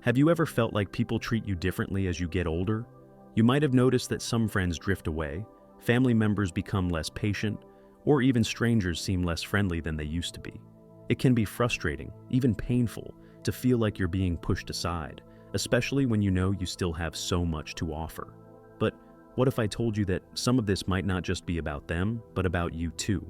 Have you ever felt like people treat you differently as you get older? You might have noticed that some friends drift away, family members become less patient, or even strangers seem less friendly than they used to be. It can be frustrating, even painful, to feel like you're being pushed aside, especially when you know you still have so much to offer. But what if I told you that some of this might not just be about them, but about you too?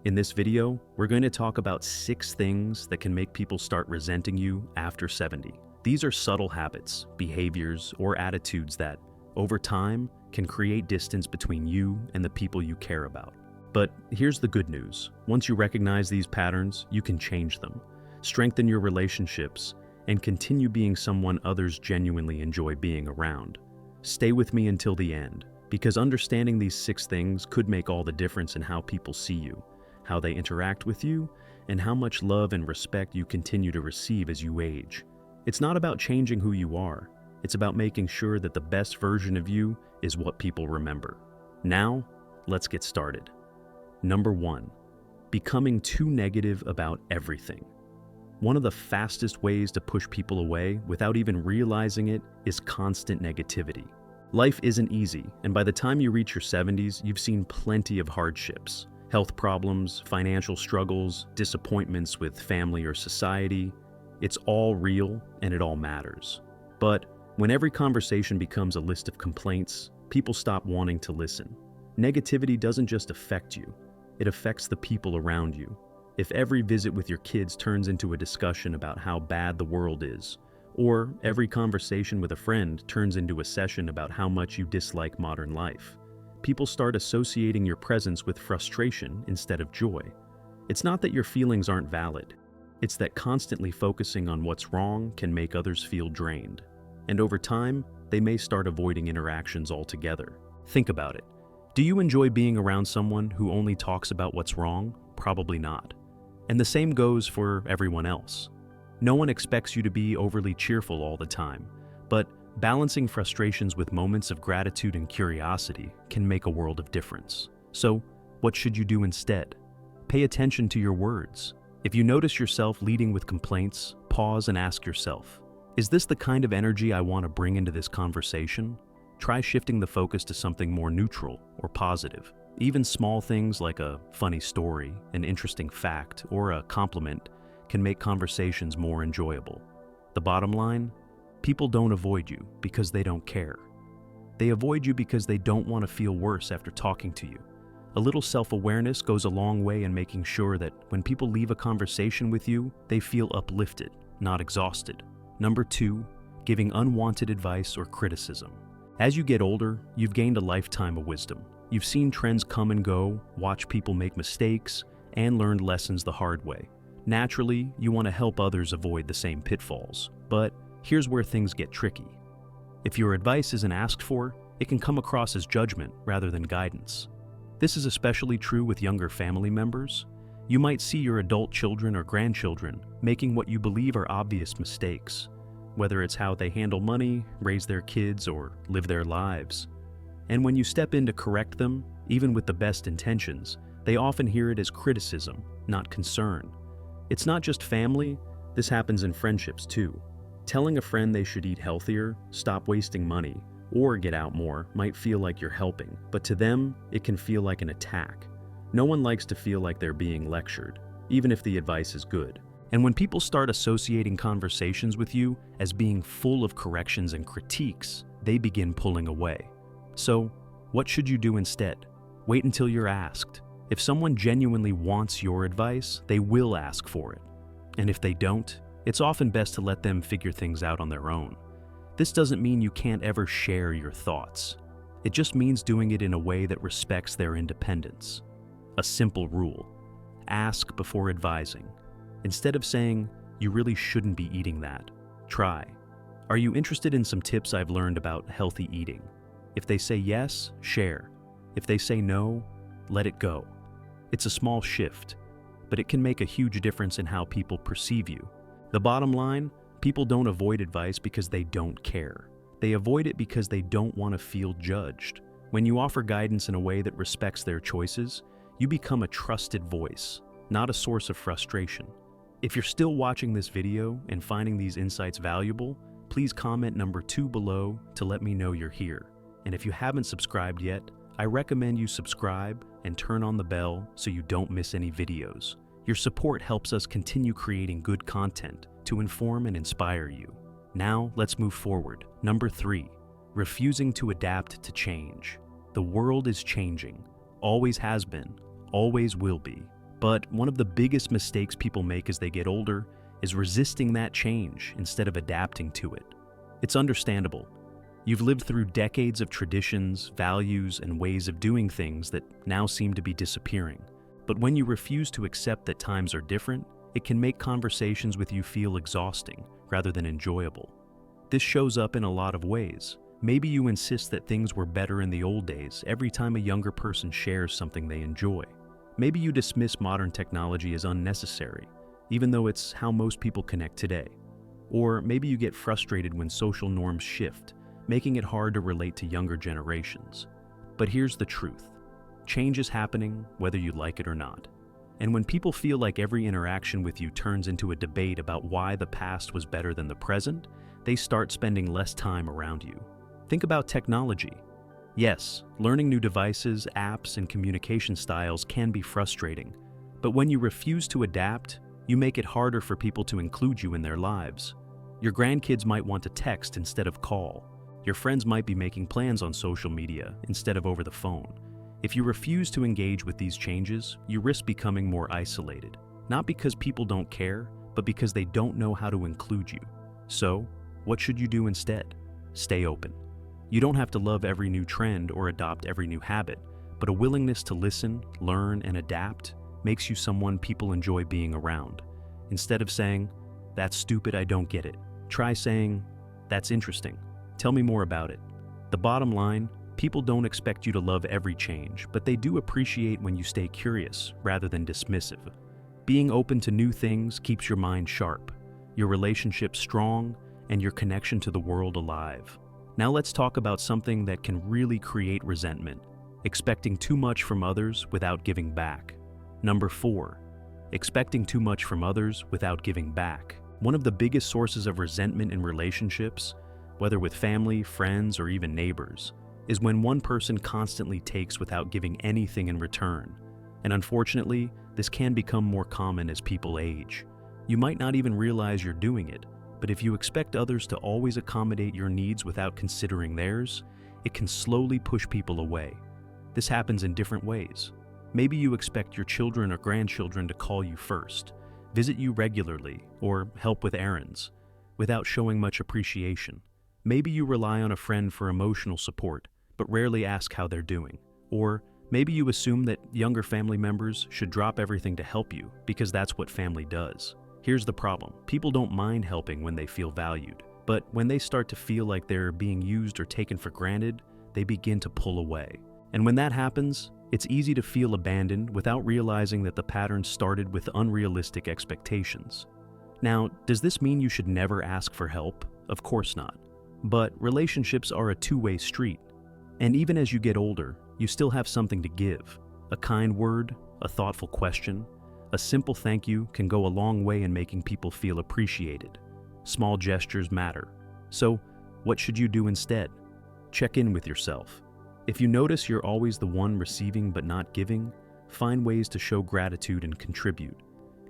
In this video, we're going to talk about 6 things that can make people start resenting you after 70. These are subtle habits, behaviors, or attitudes that, over time, can create distance between you and the people you care about. But here's the good news. Once you recognize these patterns, you can change them, strengthen your relationships, and continue being someone others genuinely enjoy being around. Stay with me until the end, because understanding these 6 things could make all the difference in how people see you, how they interact with you, and how much love and respect you continue to receive as you age. It's not about changing who you are. It's about making sure that the best version of you is what people remember. Now, let's get started. Number 1, becoming too negative about everything. One of the fastest ways to push people away without even realizing it is constant negativity. Life isn't easy, and by the time you reach your 70s, you've seen plenty of hardships. Health problems, financial struggles, disappointments with family or society. It's all real and it all matters. But when every conversation becomes a list of complaints, people stop wanting to listen. Negativity doesn't just affect you, it affects the people around you. If every visit with your kids turns into a discussion about how bad the world is, or every conversation with a friend turns into a session about how much you dislike modern life, people start associating your presence with frustration instead of joy. It's not that your feelings aren't valid. It's that constantly focusing on what's wrong can make others feel drained. And over time, they may start avoiding interactions altogether. Think about it. Do you enjoy being around someone who only talks about what's wrong? Probably not. And the same goes for everyone else. No one expects you to be overly cheerful all the time, but balancing frustrations with moments of gratitude and curiosity can make a world of difference. So, what should you do instead? Pay attention to your words. If you notice yourself leading with complaints, pause and ask yourself, is this the kind of energy I want to bring into this conversation? Try shifting the focus to something more neutral or positive. Even small things like a funny story, an interesting fact, or a compliment can make conversations more enjoyable. The bottom line? People don't avoid you because they don't care. They avoid you because they don't want to feel worse after talking to you. A little self-awareness goes a long way in making sure that when people leave a conversation with you, they feel uplifted, not exhausted. Number 2, giving unwanted advice or criticism. As you get older, you've gained a lifetime of wisdom. You've seen trends come and go, watched people make mistakes, and learned lessons the hard way. Naturally, you want to help others avoid the same pitfalls. But here's where things get tricky. If your advice isn't asked for, it can come across as judgment rather than guidance. This is especially true with younger family members. You might see your adult children or grandchildren making what you believe are obvious mistakes, whether it's how they handle money, raise their kids, or live their lives. And when you step in to correct them, even with the best intentions, they often hear it as criticism, not concern. It's not just family, this happens in friendships too. Telling a friend they should eat healthier, stop wasting money, or get out more might feel like you're helping, but to them, it can feel like an attack. No one likes to feel like they're being lectured, even if the advice is good. And when people start associating conversations with you as being full of corrections and critiques, they begin pulling away. So, what should you do instead? Wait until you're asked. If someone genuinely wants your advice, they will ask for it. And if they don't, it's often best to let them figure things out on their own. This doesn't mean you can't ever share your thoughts. It just means doing it in a way that respects their independence. A simple rule: ask before advising. Instead of saying, "You really shouldn't be eating that," try, "Are you interested in some tips I've learned about healthy eating?" If they say yes, share. If they say no, let it go. It's a small shift, but it can make a huge difference in how people perceive you. The bottom line: people don't avoid advice because they don't care. They avoid it because they don't want to feel judged. When you offer guidance in a way that respects their choices, you become a trusted voice, not a source of frustration. If you're still watching this video and finding these insights valuable, please comment number 2 below to let me know you're here. And if you haven't subscribed yet, I recommend you subscribe and turn on the bell so you don't miss any videos. Your support helps us continue creating good content to inform and inspire you. Now, let's move forward. Number 3, refusing to adapt to change. The world is changing. Always has been, always will be. But one of the biggest mistakes people make as they get older is resisting that change instead of adapting to it. It's understandable. You've lived through decades of traditions, values, and ways of doing things that now seem to be disappearing. But when you refuse to accept that times are different, it can make conversations with you feel exhausting rather than enjoyable. This shows up in a lot of ways. Maybe you insist that things were better in the old days every time a younger person shares something they enjoy. Maybe you dismiss modern technology as unnecessary, even though it's how most people connect today. Or maybe you get frustrated when social norms shift, making it hard to relate to younger generations. But here's the truth. Change is happening whether you like it or not. And when people feel like every interaction with you turns into a debate about why the past was better than the present, they start spending less time around you. Think about technology. Yes, learning new devices, apps, and communication styles can be frustrating, but when you refuse to adapt, you make it harder for people to include you in their lives. Your grandkids might want to text instead of call. Your friends might be making plans on social media instead of over the phone. If you refuse to engage with these changes, you risk becoming more isolated, not because people don't care, but because they don't know how to include you. So, what should you do instead? Stay open. You don't have to love every new trend or adopt every new habit, but a willingness to listen, learn, and adapt makes you someone people enjoy being around. Instead of saying, "That's stupid, I don't get it," try saying, "That's interesting. Tell me more about it." The bottom line, people don't expect you to love every change, but they do appreciate when you stay curious rather than dismissive. Being open to new things keeps your mind sharp, your relationship strong, and your connection to the world alive. Now let's talk about something that can really create resentment: expecting too much from others without giving back. Number 4, expecting too much from others without giving back. One of the biggest sources of resentment in relationships, whether with family, friends, or even neighbors, is when one person constantly takes without giving anything in return. And unfortunately, this can become more common as people age. You might not even realize you're doing it, but if you expect others to always accommodate your needs without considering theirs, it can slowly push people away. This happens in different ways. Maybe you expect your children or grandchildren to call you first, visit you regularly, or help with errands, without showing much appreciation. Maybe you rely on a friend for emotional support, but rarely ask how they're doing. Or maybe you assume that younger family members should drop everything to help you because that's what family does. Here's the problem. People don't mind helping when they feel valued, but when they start to feel like they're being used or taken for granted, they begin to pull away. And when that happens, it's easy to feel abandoned without realizing that the pattern started with unrealistic expectations. Now, does this mean you should never ask for help? Of course not. But relationships are a two-way street. And even as you get older, you still have something to give. A kind word, a thoughtful question, a simple thank you can go a long way in making people feel appreciated. Small gestures matter. So, what should you do instead? Check in with yourself. If you notice you're always the one receiving but not giving, find ways to show gratitude and contribute.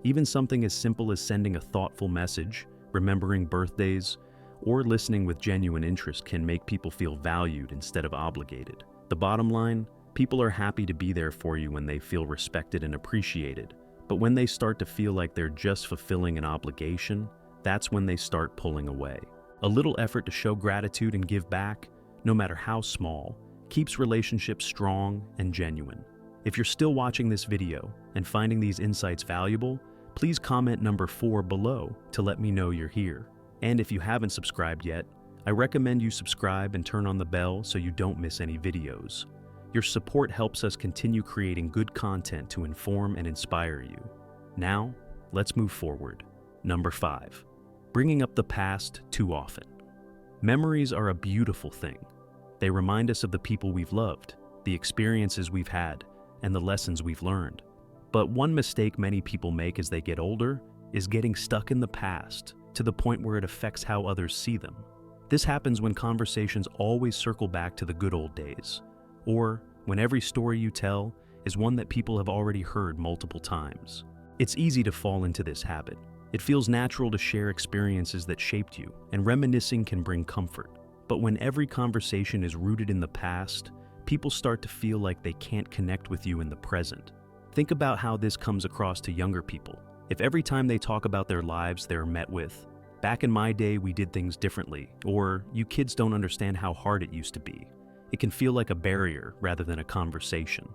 Even something as simple as sending a thoughtful message, remembering birthdays, or listening with genuine interest can make people feel valued instead of obligated. The bottom line, people are happy to be there for you when they feel respected and appreciated. But when they start to feel like they're just fulfilling an obligation, that's when they start pulling away. A little effort to show gratitude and give back, no matter how small, keeps relationships strong and genuine. If you're still watching this video and finding these insights valuable, please comment number 4 below to let me know you're here. And if you haven't subscribed yet, I recommend you subscribe and turn on the bell so you don't miss any videos. Your support helps us continue creating good content to inform and inspire you. Now, let's move forward. Number 5, bringing up the past too often. Memories are a beautiful thing. They remind us of the people we've loved, the experiences we've had, and the lessons we've learned. But one mistake many people make as they get older is getting stuck in the past to the point where it affects how others see them. This happens when conversations always circle back to the good old days, or when every story you tell is one that people have already heard multiple times. It's easy to fall into this habit. It feels natural to share experiences that shaped you, and reminiscing can bring comfort. But when every conversation is rooted in the past, people start to feel like they can't connect with you in the present. Think about how this comes across to younger people. If every time they talk about their lives they're met with, "Back in my day we did things differently," or "You kids don't understand how hard it used to be," it can feel like a barrier rather than a conversation.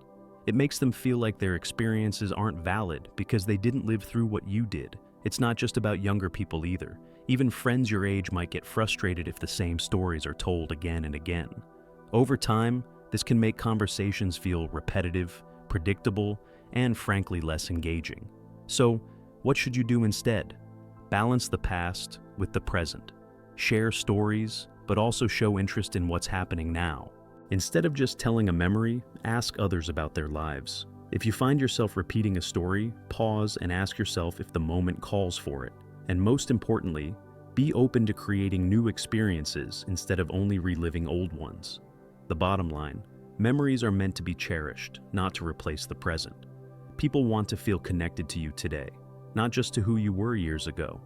It makes them feel like their experiences aren't valid because they didn't live through what you did. It's not just about younger people either. Even friends your age might get frustrated if the same stories are told again and again. Over time, this can make conversations feel repetitive, predictable, and frankly less engaging. So, what should you do instead? Balance the past with the present. Share stories, but also show interest in what's happening now. Instead of just telling a memory, ask others about their lives. If you find yourself repeating a story, pause and ask yourself if the moment calls for it. And most importantly, be open to creating new experiences instead of only reliving old ones. The bottom line, memories are meant to be cherished, not to replace the present. People want to feel connected to you today, not just to who you were years ago.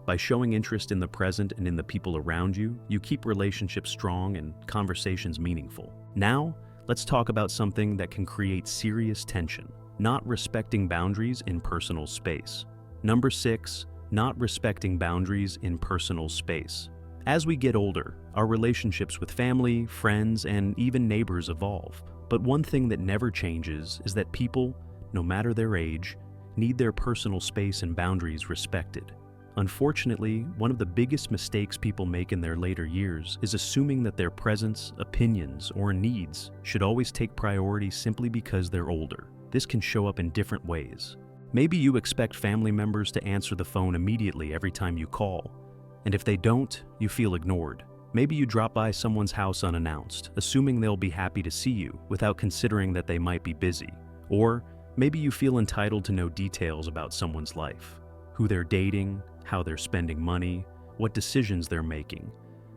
By showing interest in the present and in the people around you, you keep relationships strong and conversations meaningful. Now, let's talk about something that can create serious tension: not respecting boundaries in personal space. Number 6, not respecting boundaries in personal space. As we get older, our relationships with family, friends, and even neighbors evolve. But one thing that never changes is that people, no matter their age, need their personal space and boundaries respected. Unfortunately, one of the biggest mistakes people make in their later years is assuming that their presence, opinions, or needs should always take priority simply because they're older. This can show up in different ways. Maybe you expect family members to answer the phone immediately every time you call, and if they don't, you feel ignored. Maybe you drop by someone's house unannounced, assuming they'll be happy to see you without considering that they might be busy. Or maybe you feel entitled to know details about someone's life, who they're dating, how they're spending money, what decisions they're making,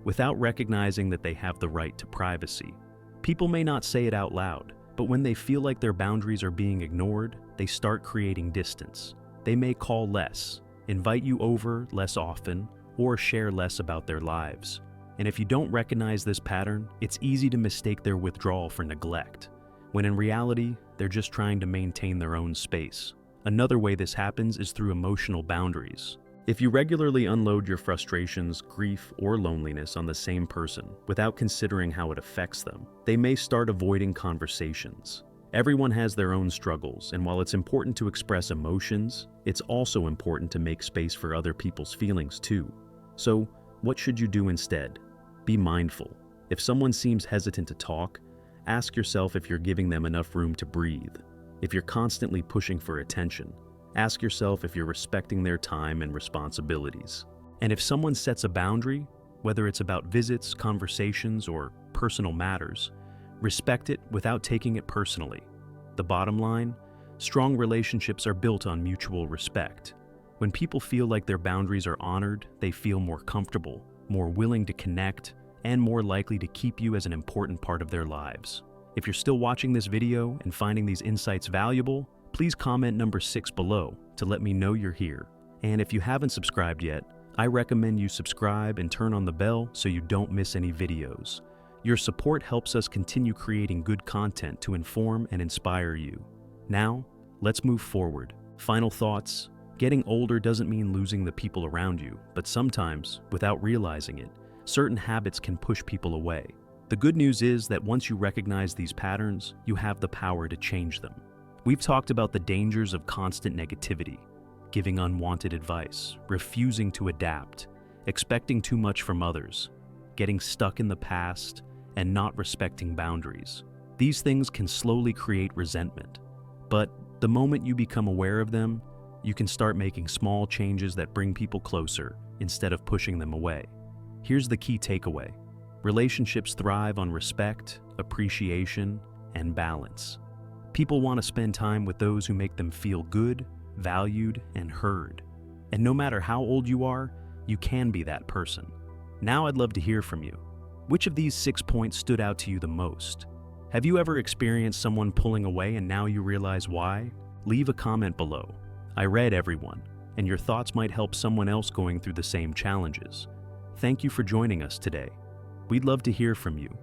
without recognizing that they have the right to privacy. People may not say it out loud, but when they feel like their boundaries are being ignored, they start creating distance. They may call less, invite you over less often, or share less about their lives. And if you don't recognize this pattern, it's easy to mistake their withdrawal for neglect, when in reality, they're just trying to maintain their own space. Another way this happens is through emotional boundaries. If you regularly unload your frustrations, grief, or loneliness on the same person without considering how it affects them, they may start avoiding conversations. Everyone has their own struggles, and while it's important to express emotions, it's also important to make space for other people's feelings too. So, what should you do instead? Be mindful. If someone seems hesitant to talk, ask yourself if you're giving them enough room to breathe. If you're constantly pushing for attention, ask yourself if you're respecting their time and responsibilities. And if someone sets a boundary, whether it's about visits, conversations, or personal matters, respect it without taking it personally. The bottom line, strong relationships are built on mutual respect. When people feel like their boundaries are honored, they feel more comfortable, more willing to connect, and more likely to keep you as an important part of their lives. If you're still watching this video and finding these insights valuable, please comment number 6 below to let me know you're here. And if you haven't subscribed yet, I recommend you subscribe and turn on the bell so you don't miss any videos. Your support helps us continue creating good content to inform and inspire you. Now, let's move forward. Final thoughts. Getting older doesn't mean losing the people around you, but sometimes, without realizing it, certain habits can push people away. The good news is that once you recognize these patterns, you have the power to change them. We've talked about the dangers of constant negativity, giving unwanted advice, refusing to adapt, expecting too much from others, getting stuck in the past, and not respecting boundaries. These things can slowly create resentment, but the moment you become aware of them, you can start making small changes that bring people closer instead of pushing them away. Here's the key takeaway. Relationships thrive on respect, appreciation, and balance. People want to spend time with those who make them feel good, valued, and heard. And no matter how old you are, You can be that person. Now I'd love to hear from you. Which of these 6 points stood out to you the most? Have you ever experienced someone pulling away and now you realize why? Leave a comment below. I read everyone, and your thoughts might help someone else going through the same challenges. Thank you for joining us today. We'd love to hear from you.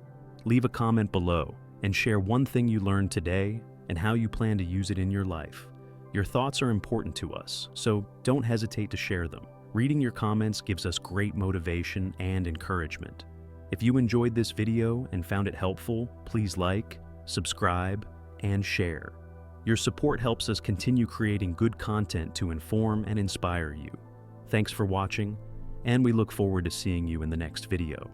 Leave a comment below and share one thing you learned today and how you plan to use it in your life. Your thoughts are important to us, so don't hesitate to share them. Reading your comments gives us great motivation and encouragement. If you enjoyed this video and found it helpful, please like, subscribe, and share. Your support helps us continue creating good content to inform and inspire you. Thanks for watching, and we look forward to seeing you in the next video.